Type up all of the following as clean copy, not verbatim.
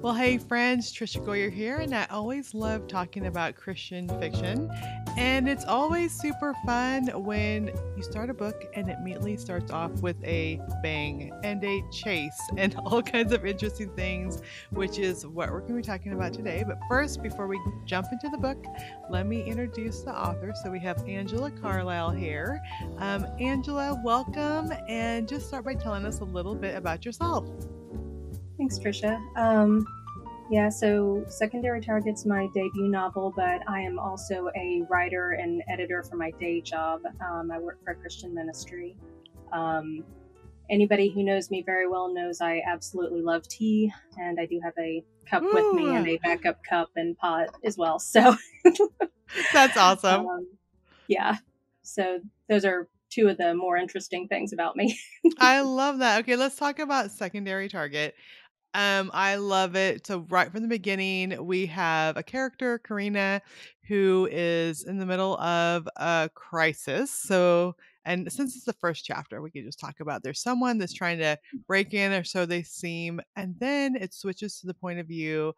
Well, hey friends, Trisha Goyer here, and I always love talking about Christian fiction. And it's always super fun when you start a book and it immediately starts off with a bang and a chase and all kinds of interesting things, which is what we're going to be talking about today. But first, before we jump into the book, let me introduce the author. So we have Angela Carlisle here. Angela, welcome, and just start by telling us a little bit about yourself. Thanks, Trisha. So Secondary Target's my debut novel, but I am also a writer and editor for my day job. I work for a Christian ministry. Anybody who knows me very well knows I absolutely love tea, and I do have a cup with me and a backup cup and pot as well. So that's awesome. So those are two of the more interesting things about me. I love that. Okay, let's talk about Secondary Target. I love it. So right from the beginning, we have a character, Karina, who is in the middle of a crisis. And since it's the first chapter, we could just talk about there's someone that's trying to break in, or so they seem, and then it switches to the point of view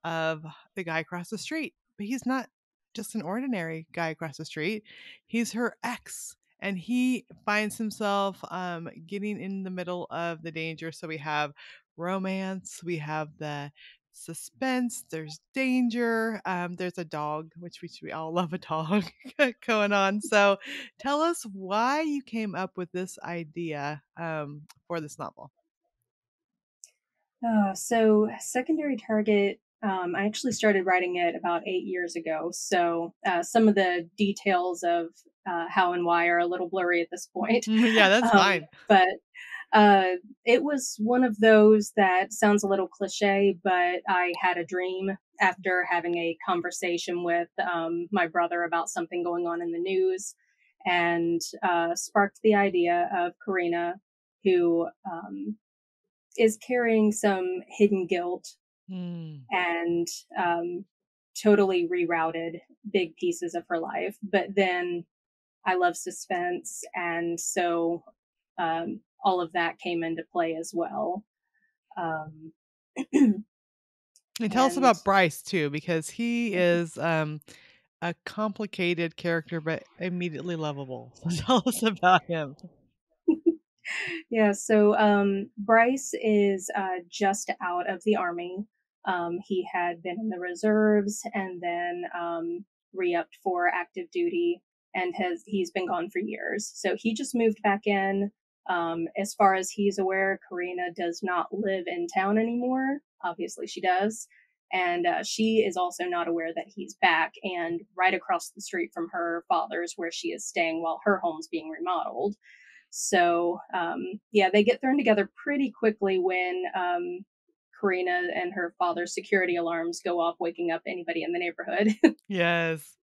of the guy across the street. But he's not just an ordinary guy across the street. He's her ex. And he finds himself getting in the middle of the danger. So we have romance, we have the suspense, there's danger, there's a dog, which we all love a dog going on. So tell us why you came up with this idea for this novel. So Secondary Target, I actually started writing it about 8 years ago. So some of the details of how and why are a little blurry at this point. Yeah, that's fine. But it was one of those that sounds a little cliche, but I had a dream after having a conversation with my brother about something going on in the news, and sparked the idea of Karina, who is carrying some hidden guilt and totally rerouted big pieces of her life. But then I love suspense, and so all of that came into play as well. And tell us about Bryce too, because he is a complicated character, but immediately lovable. So tell us about him. So Bryce is just out of the Army. He had been in the reserves and then re-upped for active duty, and he's been gone for years. So he just moved back in. As far as he's aware, Karina does not live in town anymore. Obviously, she does. And she is also not aware that he's back. And right across the street from her father's, where she is staying while her home's being remodeled. So, they get thrown together pretty quickly when Karina and her father's security alarms go off, waking up anybody in the neighborhood. Yes.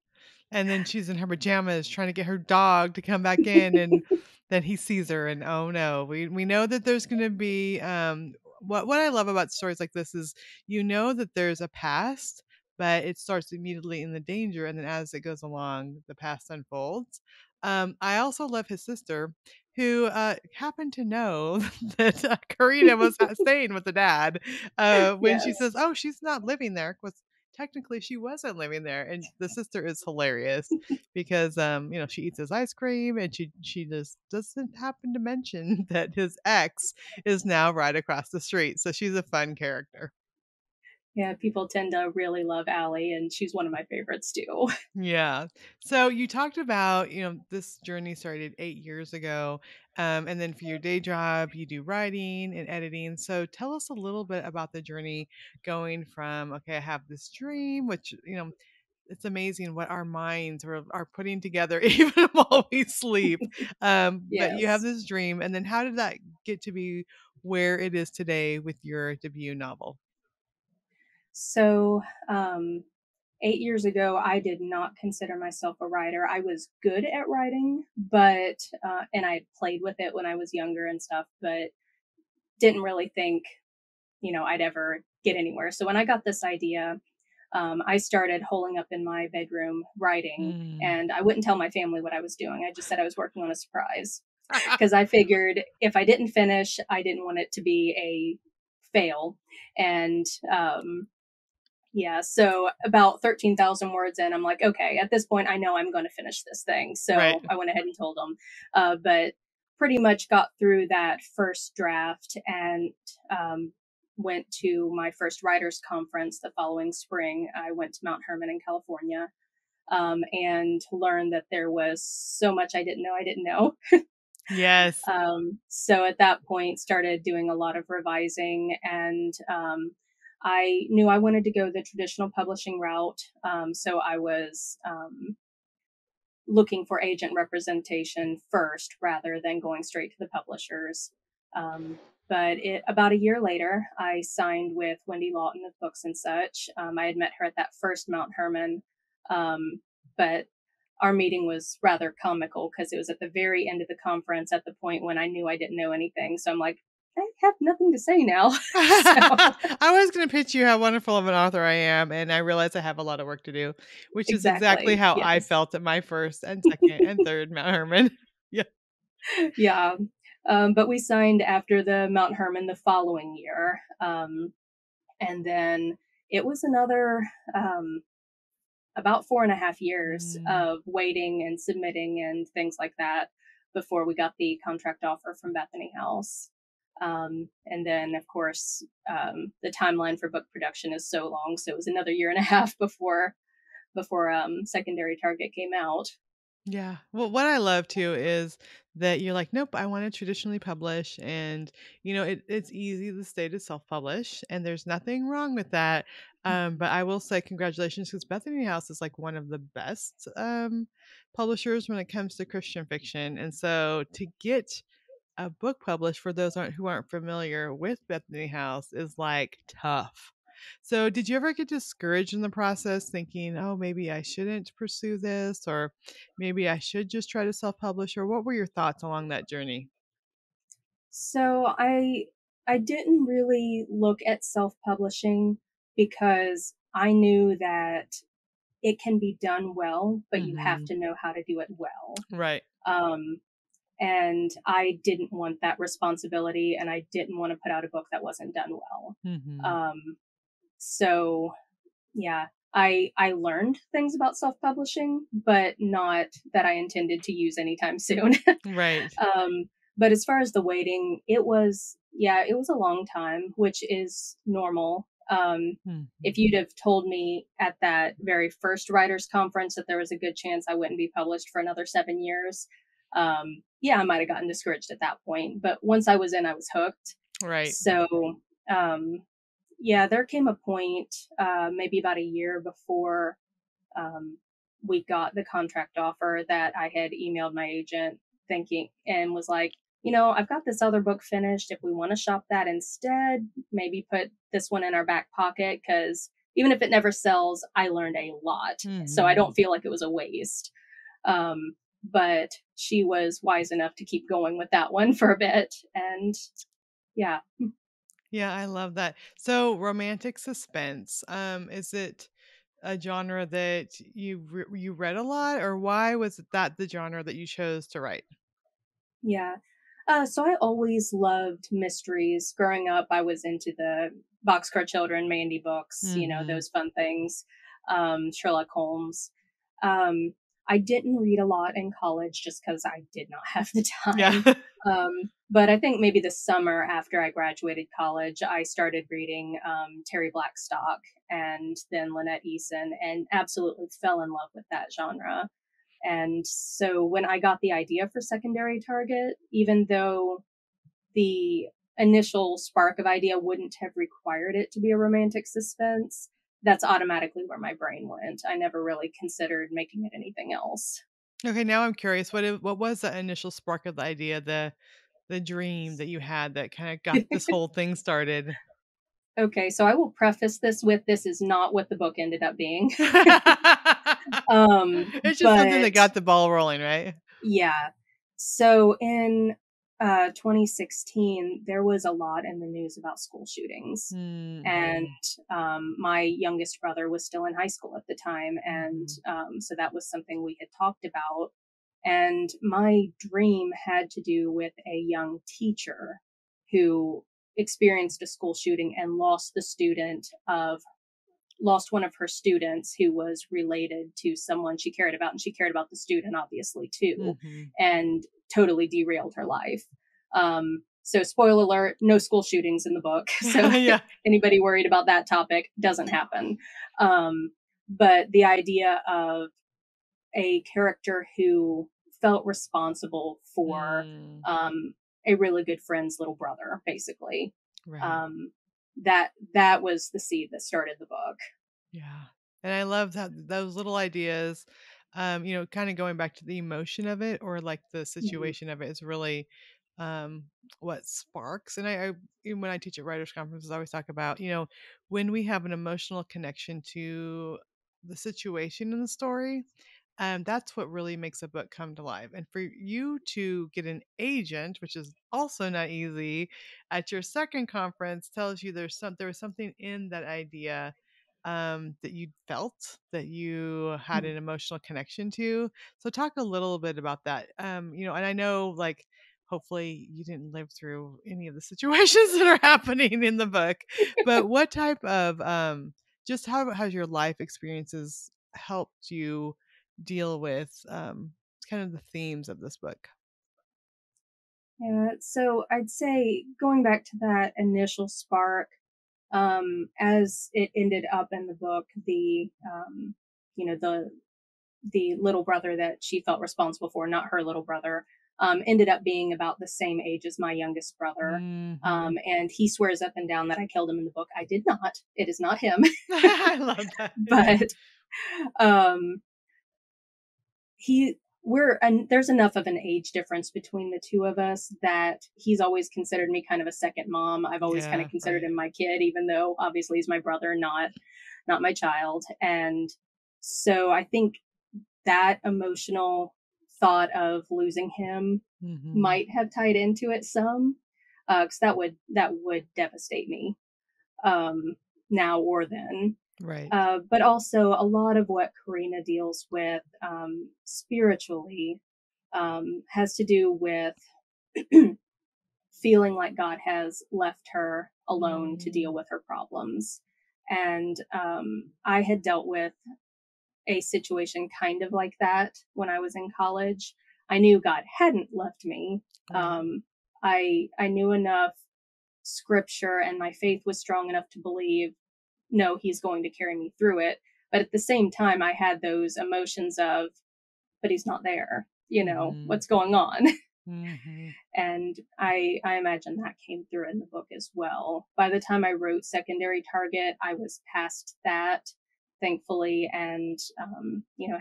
And then she's in her pajamas trying to get her dog to come back in, and then he sees her, and oh no, we know that there's going to be what I love about stories like this is you know that there's a past, but it starts immediately in the danger, and then as it goes along, the past unfolds. I also love his sister, who happened to know that Karina was staying with the dad when she says, "Oh, she's not living there." Technically she wasn't living there, and the sister is hilarious because she eats his ice cream, and she just doesn't happen to mention that his ex is now right across the street, so she's a fun character. Yeah, people tend to really love Allie, and she's one of my favorites too. Yeah. So you talked about, this journey started 8 years ago. And then for your day job, you do writing and editing. So tell us a little bit about the journey going from, okay, I have this dream, which, it's amazing what our minds are putting together even while we sleep. But you have Yes. this dream. And then how did that get to be where it is today with your debut novel? So, 8 years ago, I did not consider myself a writer. I was good at writing, but, and I played with it when I was younger and stuff, but didn't really think, I'd ever get anywhere. So when I got this idea, I started holing up in my bedroom writing, and I wouldn't tell my family what I was doing. I just said I was working on a surprise because I figured if I didn't finish, I didn't want it to be a fail. And yeah, so about 13,000 words in, I'm like, okay, at this point, I know I'm going to finish this thing. Right. So I went ahead and told them. But pretty much got through that first draft and went to my first writers' conference the following spring. I went to Mount Hermon in California, and learned that there was so much I didn't know. Yes. So at that point, started doing a lot of revising, and I knew I wanted to go the traditional publishing route. So I was looking for agent representation first rather than going straight to the publishers. Um, but about a year later, I signed with Wendy Lawton of Books and Such. I had met her at that first Mount Hermon, but our meeting was rather comical because it was at the very end of the conference, at the point when I knew I didn't know anything. So I'm like, I have nothing to say now. So I was gonna pitch you how wonderful of an author I am, and I realize I have a lot of work to do, which is exactly exactly, how I yes. felt at my first and second and third Mount Hermon. Yeah. Yeah. But we signed after the Mount Hermon the following year. And then it was another about 4.5 years Mm, of waiting and submitting and things like that before we got the contract offer from Bethany House. And then, of course, the timeline for book production is so long, so it was another year and a half before Secondary Target came out. yeah. Well, what I love too is that you're like, nope, I want to traditionally publish, and it's easy to stay to self-publish, and there's nothing wrong with that. But I will say congratulations because Bethany House is like one of the best publishers when it comes to Christian fiction, and so to get a book published for those who aren't familiar with Bethany House is like tough. So, did you ever get discouraged in the process thinking, oh, maybe I shouldn't pursue this, or maybe I should just try to self publish? Or what were your thoughts along that journey? So I didn't really look at self-publishing because I knew that it can be done well, but you have Hmm. to know how to do it well. Right. Um, and I didn't want that responsibility, and I didn't want to put out a book that wasn't done well. Hmm. So yeah, I learned things about self-publishing, but not that I intended to use anytime soon. Right. um, but as far as the waiting, it was a long time, which is normal. Hmm. If you'd have told me at that very first writers conference that there was a good chance I wouldn't be published for another 7 years, yeah, I might have gotten discouraged at that point. But once I was in, I was hooked. Right. So um, yeah, there came a point, maybe about a year before um, we got the contract offer, that I had emailed my agent thinking and was like, I've got this other book finished. If we want to shop that instead, maybe put this one in our back pocket, because even if it never sells, I learned a lot. So I Hmm. don't feel like it was a waste. But she was wise enough to keep going with that one for a bit. And yeah. Yeah, I love that. So, romantic suspense. Is it a genre that you read a lot, or why was that the genre that you chose to write? Yeah. So I always loved mysteries. Growing up, I was into the Boxcar Children, Mandy books, Mhm. those fun things, Sherlock Holmes. Um, I didn't read a lot in college just because I did not have the Yeah. time. But I think maybe the summer after I graduated college, I started reading Terry Blackstock and then Lynette Eason, and absolutely fell in love with that genre. And so when I got the idea for Secondary Target, even though the initial spark of idea wouldn't have required it to be a romantic suspense, that's automatically where my brain went. I never really considered making it anything else. Okay, now I'm curious. What was the initial spark of the idea, the dream that you had that kinda got this whole thing started? Okay, so I will preface this with, this is not what the book ended up being. um, It's just something that but got the ball rolling, right? Yeah. So in 2016, there was a lot in the news about school shootings. And Mhm. my youngest brother was still in high school at the time. And Mhm. so that was something we had talked about. And my dream had to do with a young teacher who experienced a school shooting and lost one of her students who was related to someone she cared about, and she cared about the student obviously too, Mhm. and totally derailed her life. So spoiler alert, no school shootings in the book. So Yeah. anybody worried about that topic, doesn't happen. Um, but the idea of a character who felt responsible for Mm. um, a really good friend's little brother, basically. Right. Um, that was the seed that started the book. Yeah. And I love that those little ideas, kind of going back to the emotion of it or like the Mhm. situation of it is really um, what sparks. And even when I teach at writers conferences, I always talk about, when we have an emotional connection to the situation in the story, that's what really makes a book come to life. And for you to get an agent, which is also not easy, at your second conference tells you there was something in that idea that you felt that you had Mhm. an emotional connection to. So talk a little bit about that. And I know like hopefully you didn't live through any of the situations that are happening in the book, but what type of just how has your life experiences helped you deal with kind of the themes of this book? Yeah, so I'd say going back to that initial spark, as it ended up in the book, you know, the little brother that she felt responsible for, not her little brother, ended up being about the same age as my youngest brother. Hmm. And he swears up and down that I killed him in the book. I did not. It is not him. I love that. Yeah. But um, he we're and there's enough of an age difference between the two of us that he's always considered me kind of a second mom. I've always kind of Yeah, considered right. him my kid, even though obviously he's my brother, not my child. And so I think that emotional thought of losing him Hmm. might have tied into it some, because that would devastate me, um, now or then. Right. But also a lot of what Karina deals with, spiritually, has to do with feeling like God has left her alone to deal Mm. with her problems. And I had dealt with a situation kind of like that when I was in college. I knew God hadn't left me. Right. Um, I knew enough scripture, and my faith was strong enough to believe, no, He's going to carry me through it. But at the same time, I had those emotions of, but He's not there. Mhm. What's going on? Mhm. And I imagine that came through in the book as well. By the time I wrote Secondary Target, I was past that, thankfully, and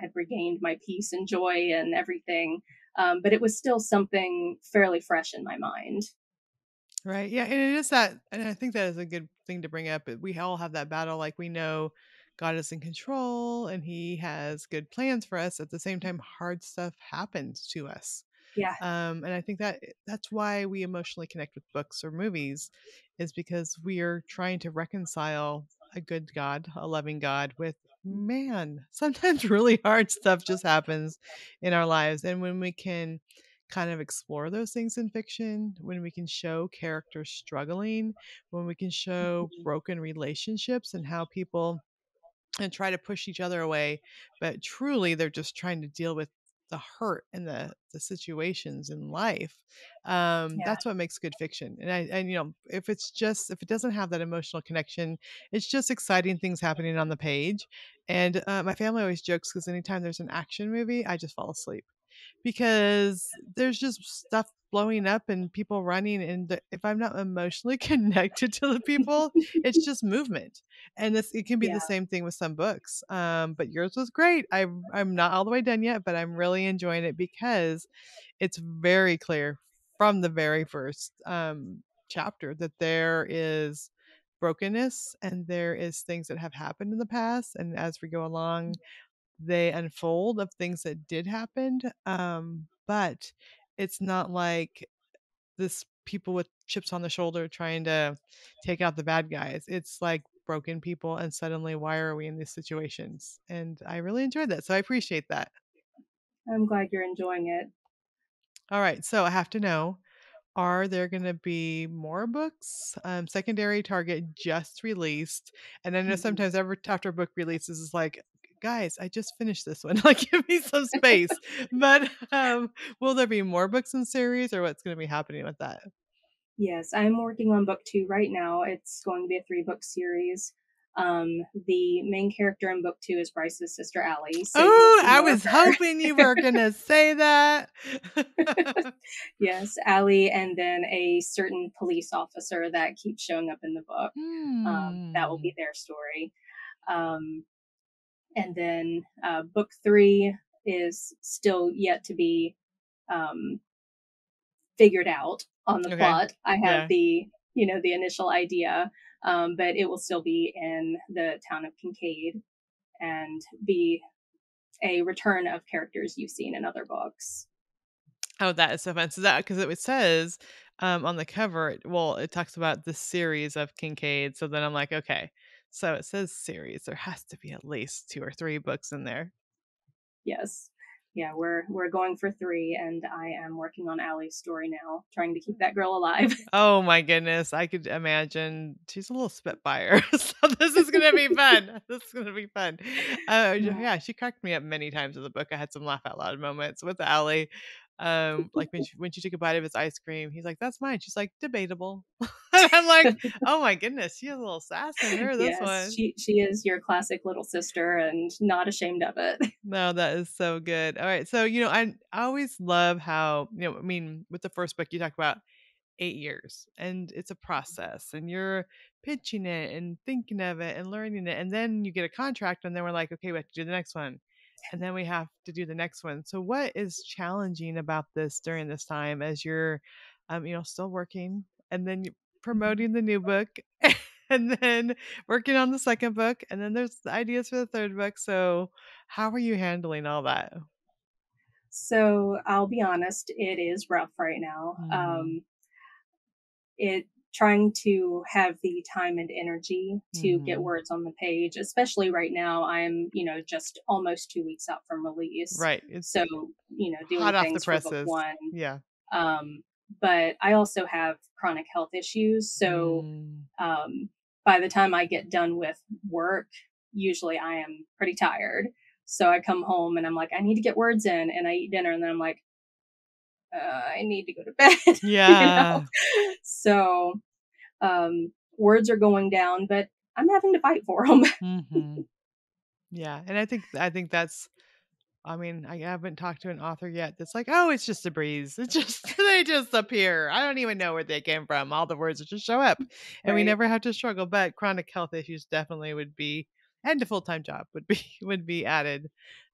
had regained my peace and joy and everything. But it was still something fairly fresh in my mind. Right. Yeah, and it is that and I think that is a good thing to bring up. We all have that battle like we know God is in control and he has good plans for us. At the same time, hard stuff happens to us. Yeah, And I think that that's why we emotionally connect with books or movies is because we are trying to reconcile a good God, a loving God with man. Sometimes really hard stuff just happens in our lives. And when we can kind of explore those things in fiction, when we can show characters struggling, when we can show broken relationships and how people and try to push each other away, but truly they're just trying to deal with the hurt and the situations in life. yeah, That's what makes good fiction. And if it doesn't have that emotional connection, it's just exciting things happening on the page. And my family always jokes because anytime there's an action movie, I just fall asleep because there's just stuff blowing up and people running and if I'm not emotionally connected to the people, it's just movement. And it can be yeah, the same thing with some books. But yours was great. I'm not all the way done yet, but I'm really enjoying it because it's very clear from the very first chapter that there is brokenness and there is things that have happened in the past, and as we go along they unfold of things that did happen, but it's not like this people with chips on the shoulder trying to take out the bad guys. It's like broken people, and suddenly, why are we in these situations? And I really enjoyed that, so I appreciate that. I'm glad you're enjoying it. All right, so I have to know Are there gonna be more books? Secondary Target just released, and I know Mhm. sometimes every after a book releases, it's like, "Guys, I just finished this one, like, give me some space." But, will there be more books in series, or what's gonna be happening with that? Yes, I'm working on book 2 right now. It's going to be a 3-book series. The main character in book 2 is Bryce's sister Allie, so you will Oh, see I more of was her. hoping you were gonna say that. Yes, Allie, and then a certain police officer that keeps showing up in the book. That will be Hmm. their story. Um, and then book 3 is still yet to be um, figured out on the Okay. plot. I have Yeah. the initial idea, but it will still be in the town of Kincaid and be a return of characters you've seen in other books. Oh, that is so fun. So that because it says, on the cover, it talks about the series of Kincaid, so then I'm like, "Okay." So it says series, there has to be at least 2 or 3 books in there. Yes. Yeah, we're going for 3, and I am working on Allie's story now, trying to keep that girl alive. Oh my goodness, I could imagine. She's a little spitfire, so this is gonna be fun. This is gonna be fun. Yeah. Yeah, she cracked me up many times in the book. I had some laugh out loud moments with Allie. Like when she took a bite of his ice cream, he's like, "That's mine." She's like, "Debatable." And I'm like, "Oh my goodness, she has a little sass in her, this Yes, one." she is your classic little sister and not ashamed of it. No, that is so good. All right, so, I always love how, I mean, with the first book, you talk about 8 years, and it's a process, and you're pitching it and thinking of it and learning it, and then you get a contract, and then we're like, "Okay, we have to do the next one." And then we have to do the next one. So what is challenging about this during this time as you're, still working, and then you promoting the new book, and then working on the second book, and then there's the ideas for the third book. So how are you handling all that? So, I'll be honest, it is rough right now. Mhm. It trying to have the time and energy to get Mhm. words on the page, especially right now. I'm, just almost 2 weeks out from release. Right. It's So, doing hot off the things for book presses. one. Yeah. Um, but I also have chronic health issues. So, Mm. by the time I get done with work, usually I am pretty tired. So I come home and I'm like, I need to get words in, and I eat dinner, and then I'm like, I need to go to bed, you know? Yeah. So, words are going down, but I'm having to fight for them. Mhm. Yeah, and I think that's I mean, I haven't talked to an author yet that's like, "Oh, it's just a breeze. It's just they just appear. I don't even know where they came from. All the words just show up, and we Right. never have to struggle." But chronic health issues definitely would be, and a full-time job would be would be added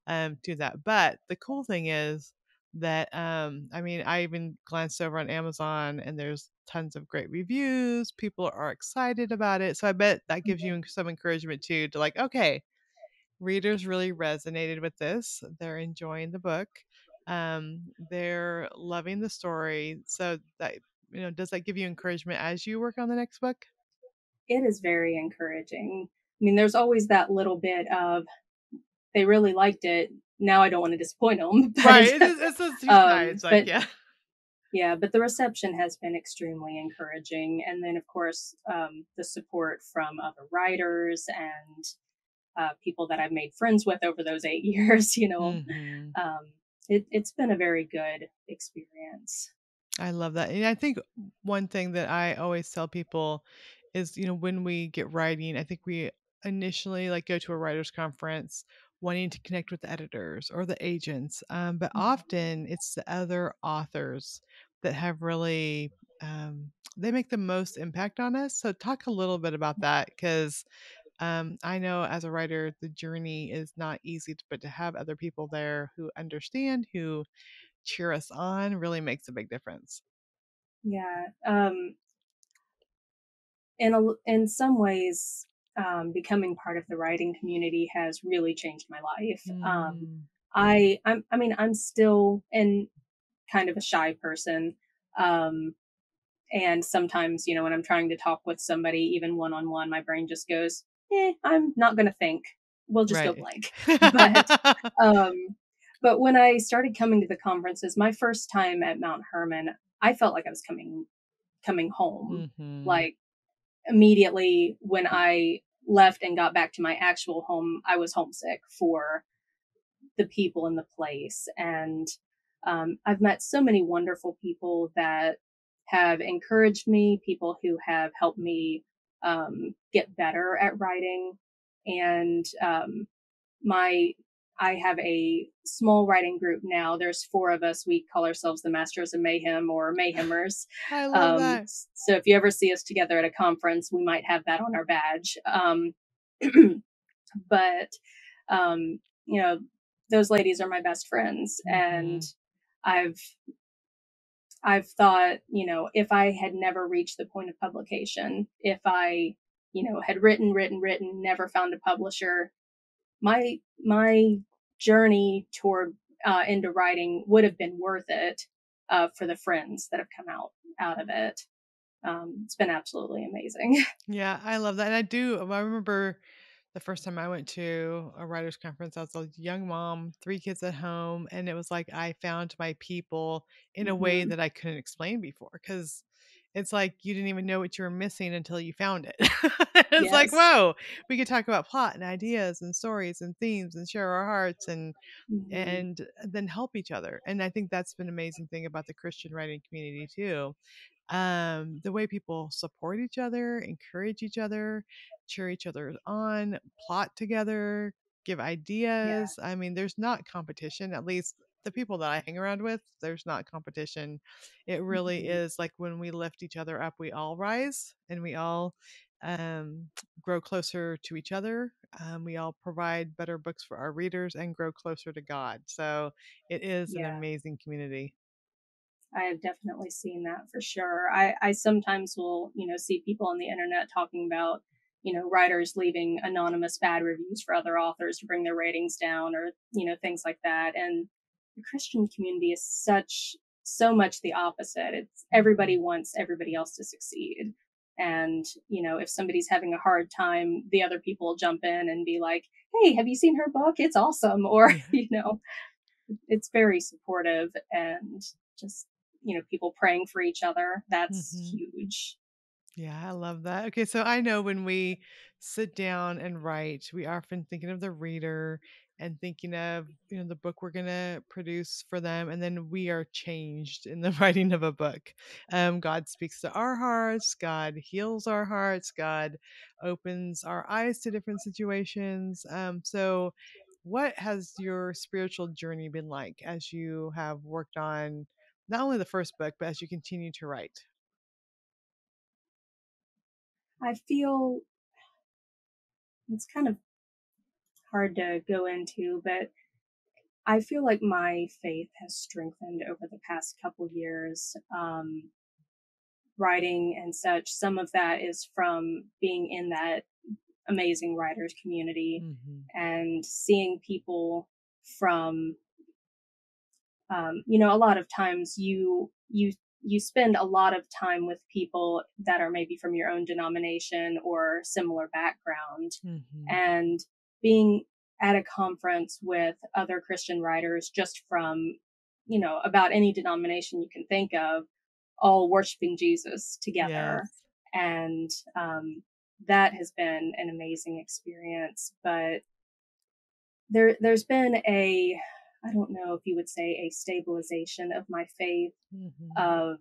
to that. But the cool thing is that I mean, I even glanced over on Amazon, and there's tons of great reviews. People are excited about it. So I bet that gives you some encouragement too to like, okay, readers really resonated with this. They're enjoying the book. They're loving the story. So that, does that give you encouragement as you work on the next book? It is very encouraging. I mean, there's always that little bit of they really liked it. Now I don't want to disappoint them, Right. but It's those two sides. Like, but yeah. yeah, but the reception has been extremely encouraging, and then of course the support from other writers and people that I've made friends with over those 8 years. Hmm. It's been a very good experience. I love that. And I think one thing that I always tell people is, when we get writing, I think we initially like go to a writer's conference wanting to connect with the editors or the agents. But Mhm. often it's the other authors that have really, they make the most impact on us. So talk a little bit about that because I know as a writer, the journey is not easy, but to have other people there who understand, who cheer us on really makes a big difference. Yeah. In some ways, becoming part of the writing community has really changed my life. Mm. I mean, I'm still in kind of a shy person. Um, and sometimes, when I'm trying to talk with somebody, even one on one, my brain just goes, I'm not going to think. We'll just go Right. blank. But, um, But when I started coming to the conferences, my first time at Mount Hermon, I felt like I was coming home. Mhm. Like immediately when I left and got back to my actual home, I was homesick for the people in the place. And I've met so many wonderful people that have encouraged me, people who have helped me get better at writing. And my I have a small writing group now. There's four of us. We call ourselves the Masters of Mayhem or Mayhemers. I love that. So if you ever see us together at a conference, we might have that on our badge. But you know, those ladies are my best friends, and Mhm. I've I've thought, if I had never reached the point of publication, if I, had written, never found a publisher, my journey toward into writing would have been worth it for the friends that have come out of it. It's been absolutely amazing. Yeah, I love that, and I remember the first time I went to a writers conference, I was a young mom, 3 kids at home, and it was like I found my people in a way Hmm. that I couldn't explain before. Because it's like you didn't even know what you were missing until you found it. It's like, Yes. "Whoa, we could talk about plot and ideas and stories and themes and share our hearts Hmm. and then help each other," and I think that's been an amazing thing about the Christian writing community too. The way people support each other, encourage each other, cheer each other on, plot together, give Yeah. ideas. I mean, there's not competition, at least the people that I hang around with, there's not competition. It really Hmm. is like when we lift each other up, we all rise and we all um, grow closer to each other. We all provide better books for our readers and grow closer to God. So it is an Yeah. amazing community. I have definitely seen that for sure. I sometimes will, see people on the internet talking about, writers leaving anonymous bad reviews for other authors to bring their ratings down or, things like that. And the Christian community is so much the opposite. It's everybody Mhm. wants everybody else to succeed. And, if somebody's having a hard time, the other people will jump in and be like, "Hey, have you seen her book? It's awesome." Or, Yeah. it's very supportive and just people praying for each other. That's Mhm. huge. Yeah, I love that. Okay, so I know when we sit down and write, we are often thinking of the reader and thinking of, the book we're going to produce for them, and then we are changed in the writing of a book. God speaks to our hearts, God heals our hearts, God opens our eyes to different situations. So what has your spiritual journey been like as you have worked on not only the first book, but as you continue to write? I feel it's kind of hard to go into, but I feel like my faith has strengthened over the past couple years. Writing and such. Some of that is from being in that amazing writers community Mhm. and seeing people from a lot of times you spend a lot of time with people that are maybe from your own denomination or similar background, Mhm. and being at a conference with other Christian writers just from about any denomination you can think of, all worshiping Jesus together. Yes. And that has been an amazing experience. But there's been a, I don't know if you would say, a stabilization of my faith. Mhm. Of,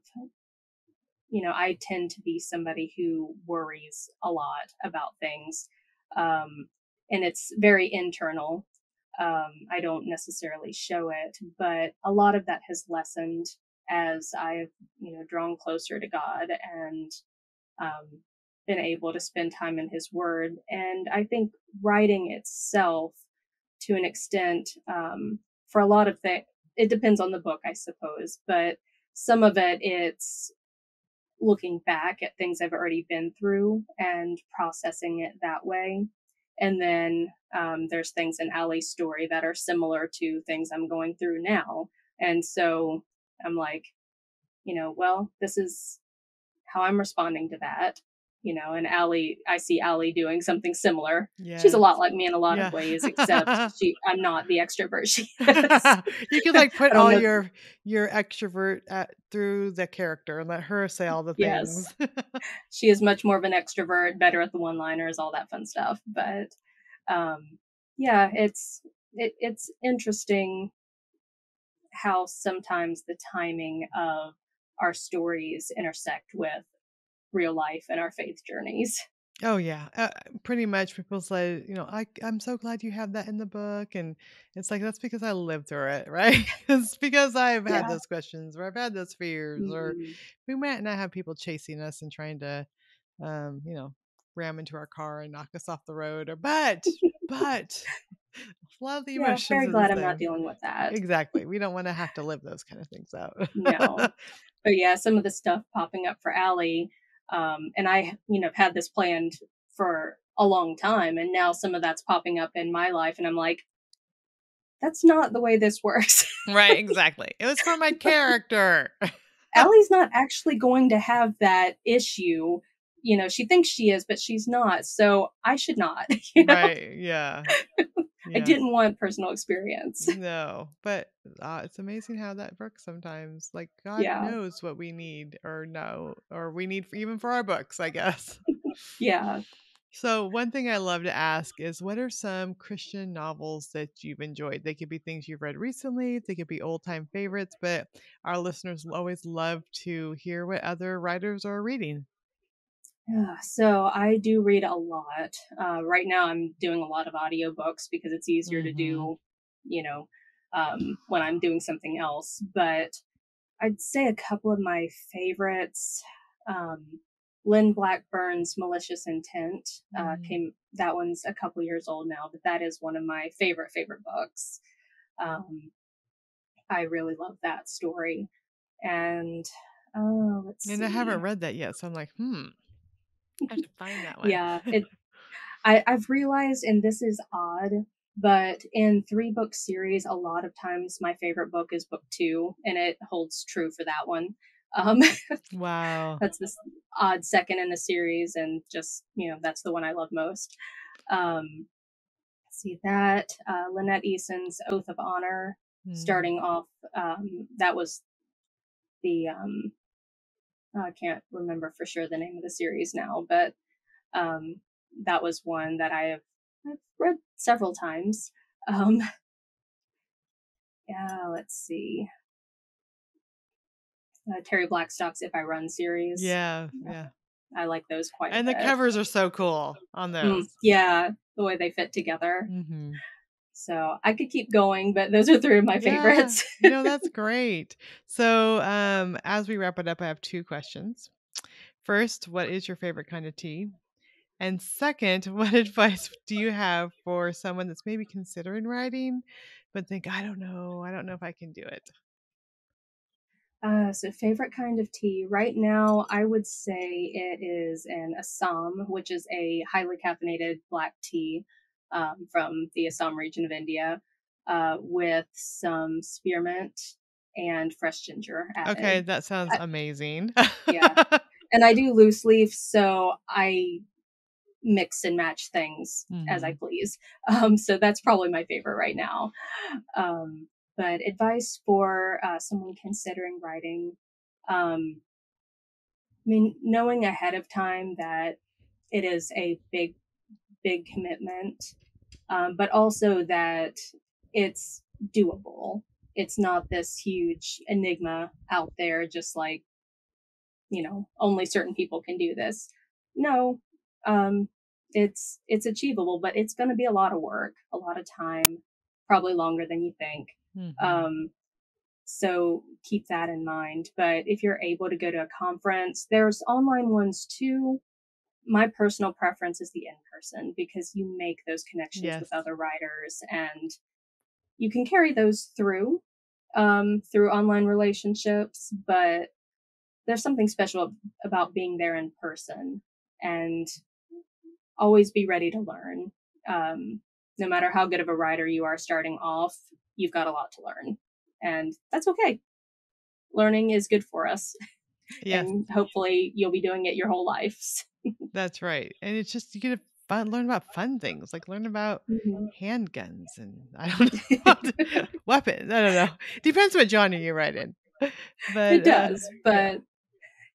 I tend to be somebody who worries a lot about things, um, and it's very internal. I don't necessarily show it, but a lot of that has lessened as I've drawn closer to God and um, been able to spend time in His Word. And I think writing itself, to an extent, for a lot of things, it depends on the book, I suppose, but some of it's looking back at things I've already been through and processing it that way. And then there's things in Allie's story that are similar to things I'm going through now. And so I'm like, well, this is how I'm responding to that. And I see Allie doing something similar. She's a Yes. lot like me in a lot of Yeah. ways, except I'm not the extrovert she is. You could, like, put I don't all know. your extrovert through the character and let her say all the Yes, things. she is much more of an extrovert, better at the one-liners, all that fun stuff. But yeah, it's interesting how sometimes the timing of our stories intersect with real life and our faith journeys. Oh, yeah. Pretty much people say, "I'm so glad you have that in the book," and it's like, "That's because I lived through it," right? It's because I've had Yeah. those questions, or I've had those fears, or Mhm. we might not have people chasing us and trying to, um, you know, ram into our car and knock us off the road, but a lot of the Yeah, emotions very are the glad I'm not same. dealing with that. Exactly. We don't wanna have to live those kind of things out. No. But yeah, some of the stuff popping up for Allie, and have had this planned for a long time, and now some of that's popping up in my life, and I'm like, that's not the way this works. Right, exactly. It was for my character. Allie's not actually going to have that issue. She thinks she is, but she's not. So I should not. Right, yeah. I Yeah. didn't want personal experience. No, but, it's amazing how that works sometimes. Like, God Yeah. knows what we need or know or we need for even for our books, I guess. Yeah. So, one thing I love to ask is what are some Christian novels that you've enjoyed? They could be things you've read recently, they could be old-time favorites, but our listeners will always love to hear what other writers are reading. Yeah, so I do read a lot. Right now, I'm doing a lot of audiobooks because it's easier to Mhm. do, when I'm doing something else. But I'd say a couple of my favorites. Um, Lynn Blackburn's Malicious Intent Mm. came. That one's a couple years old now, but that is one of my favorite books. Um, I really love that story. And oh, let's And I haven't see. read that yet, so I'm like, I should find that one. Yeah, I've realized, and this is odd, but in three-book series, a lot of times my favorite book is book two, and it holds true for that one. Um, Wow. that's this odd second in the series, and just that's the one I love most. See that Lynette Eason's Oath of Honor, Mm. starting off. That was the I can't remember for sure the name of the series now, but Um, that was one that I've read several times. Um, yeah, let's see. Terry Blackstock's If I Run series. Yeah, yeah. I like those quite a And the bit. covers are so cool on those. Yeah, the way they fit together. Mhm. So I could keep going, but those are three of my Yeah. favorites. That's great. So, as we wrap it up, I have 2 questions. First, what is your favorite kind of tea? And second, what advice do you have for someone that's maybe considering writing, but think, I don't know if I can do it." So favorite kind of tea right now, I would say it is an Assam, which is a highly caffeinated black tea from the Assam region of India, with some spearmint and fresh ginger Okay, added. that sounds I, amazing. yeah, and I do loose leaf, so I mix and match things as I Mhm. please. So that's probably my favorite right now. Um, but advice for someone considering writing, I mean, knowing ahead of time that it is a big commitment, but also that it's doable. It's not this huge enigma out there, just like, only certain people can do this. No, um, it's achievable, but it's going to be a lot of work, a lot of time, probably longer than you think. Mhm. Um, so keep that in mind. But if you're able to go to a conference, there's online ones too. My personal preference is the in person because you make those connections with Yes. other writers and you can carry those through online relationships, but there's something special about being there in person and always be ready to learn. No matter how good of a writer you are starting off, you've got a lot to learn, and that's okay. Learning is good for us, Yes. and hopefully you'll be doing it your whole life. That's right, and it's just you get to learn about fun things, like learn about Mhm. handguns and I don't know, weapons, I don't know. Depends what genre you write in. It But, does, yeah. but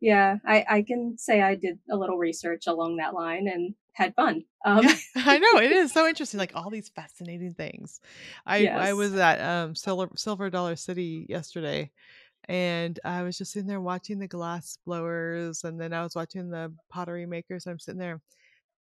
yeah, I can say I did a little research along that line and had fun. Yeah, I know, it is so interesting, like, all these fascinating things. I Yes. was at, Silver Dollar City yesterday, and I was just sitting there watching the glass blowers, and then I was watching the pottery makers, I'm sitting there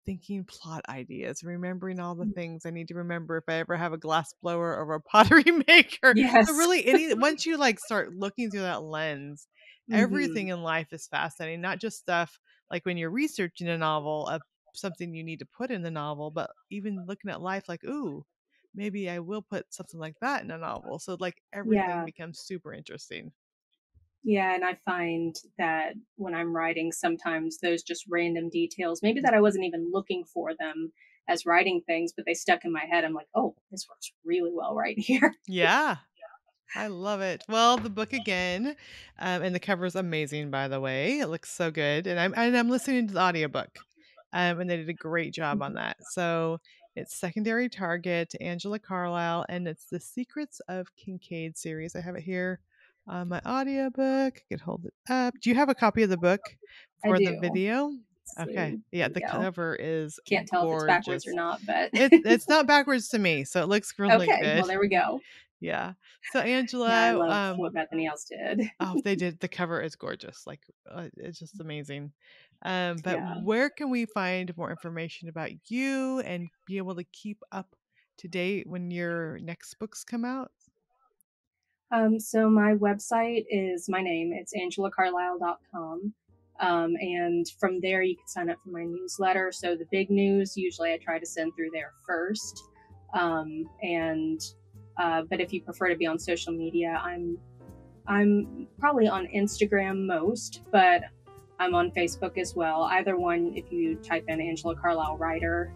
thinking plot ideas, remembering all the things I need to remember if I ever have a glass blower or a pottery maker. But Yes. really, any once you like start looking through that lens, everything Mhm. in life is fascinating. Not just stuff like when you're researching a novel of something you need to put in the novel, but even looking at life like, ooh, maybe I will put something like that in a novel. So like everything Yeah. becomes super interesting. Yeah, and I find that when I'm writing, sometimes those just random details, maybe that I wasn't even looking for them as writing things, but they stuck in my head. I'm like, "Oh, this works really well right here." Yeah. I love it. Well, the book again, and the cover is amazing, by the way. It looks so good, and I'm listening to the audiobook, and they did a great job on Mhm. that. So it's Secondary Target, Angela Carlisle, and it's the Secrets of Kincaid series. I have it here on my audiobook. I could hold it up. Do you have a copy of the book I for the do. video? Let's Okay, see. yeah, Here we the go. cover is Can't tell if it's backwards or gorgeous. not, but It's not backwards to me, so it looks really okay, well, good. there we go. Yeah. So Yeah, I Angela, love what Bethany else did. oh, they did the cover is gorgeous, like, it's just amazing. But Yeah. where can we find more information about you and be able to keep up to date when your next books come out? So my website is my name. It's angelacarlisle.com. And from there, you can sign up for my newsletter. So the big news, usually I try to send through there first. And But if you prefer to be on social media, I'm probably on Instagram most, but I'm on Facebook as well. Either one, if you type in Angela Carlisle writer,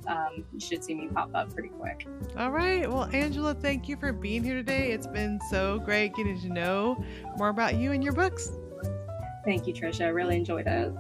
you should see me pop up pretty quick. All right. Well, Angela, thank you for being here today. It's been so great getting to know more about you and your books. Thank you, Trisha. I really enjoyed it.